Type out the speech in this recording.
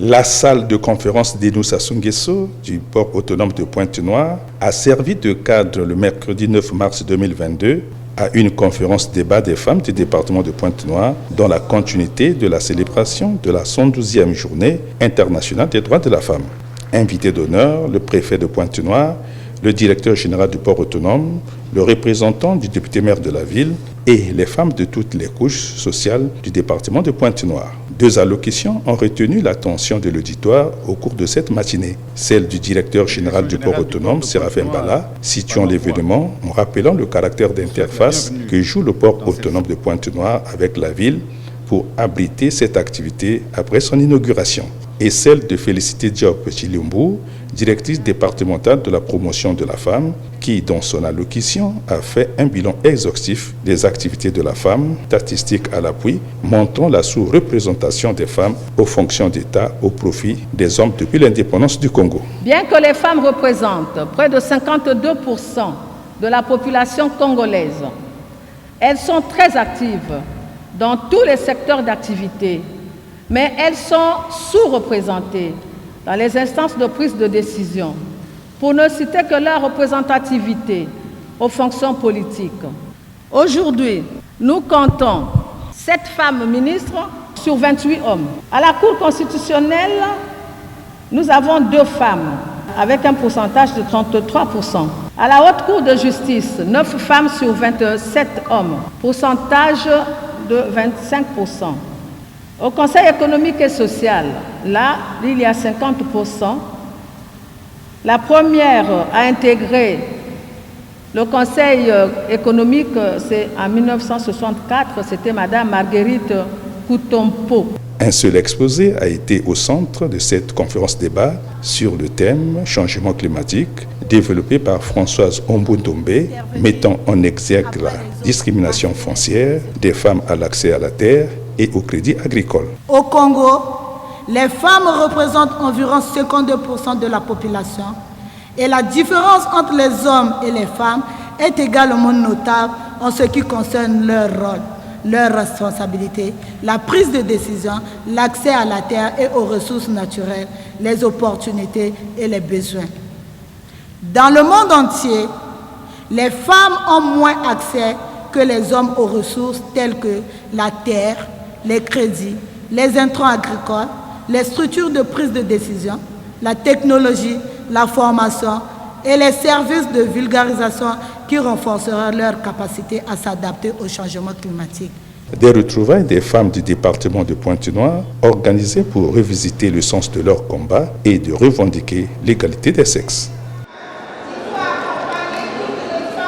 La salle de conférence d'Enou Sassou Nguesso du port autonome de Pointe-Noire a servi de cadre le mercredi 9 mars 2022 à une conférence débat des femmes du département de Pointe-Noire dans la continuité de la célébration de la 112e journée internationale des droits de la femme. Invité d'honneur, le préfet de Pointe-Noire, le directeur général du port autonome, le représentant du député-maire de la ville et les femmes de toutes les couches sociales du département de Pointe-Noire. 2 allocutions ont retenu l'attention de l'auditoire au cours de cette matinée. Celle du directeur général du port autonome, Séraphin Bala, situant l'événement en rappelant le caractère d'interface que joue le port autonome de Pointe-Noire avec la ville pour abriter cette activité après son inauguration. Et celle de Félicité Diop Chiliumbu, directrice départementale de la promotion de la femme, qui, dans son allocution, a fait un bilan exhaustif des activités de la femme, statistiques à l'appui, montrant la sous-représentation des femmes aux fonctions d'État au profit des hommes depuis l'indépendance du Congo. Bien que les femmes représentent près de 52% de la population congolaise, elles sont très actives dans tous les secteurs d'activité, mais elles sont sous-représentées dans les instances de prise de décision, pour ne citer que leur représentativité aux fonctions politiques. Aujourd'hui, nous comptons 7 femmes ministres sur 28 hommes. À la Cour constitutionnelle, nous avons 2 femmes, avec un pourcentage de 33%. À la Haute Cour de justice, 9 femmes sur 27 hommes, pourcentage de 25%. Au Conseil économique et social, là, il y a 50%. La première à intégrer le Conseil économique, c'est en 1964, c'était Madame Marguerite Koutompo. Un seul exposé a été au centre de cette conférence débat sur le thème « Changement climatique » développé par Françoise Ombundombe, mettant en exergue la discrimination foncière des femmes à l'accès à la terre et au crédit agricole. Au Congo, les femmes représentent environ 52% de la population et la différence entre les hommes et les femmes est également notable en ce qui concerne leur rôle, leurs responsabilités, la prise de décision, l'accès à la terre et aux ressources naturelles, les opportunités et les besoins. Dans le monde entier, les femmes ont moins accès que les hommes aux ressources telles que la terre, les crédits, les intrants agricoles, les structures de prise de décision, la technologie, la formation et les services de vulgarisation qui renforceront leur capacité à s'adapter au changement climatique. Des retrouvailles des femmes du département de Pointe-Noire organisées pour revisiter le sens de leur combat et de revendiquer l'égalité des sexes.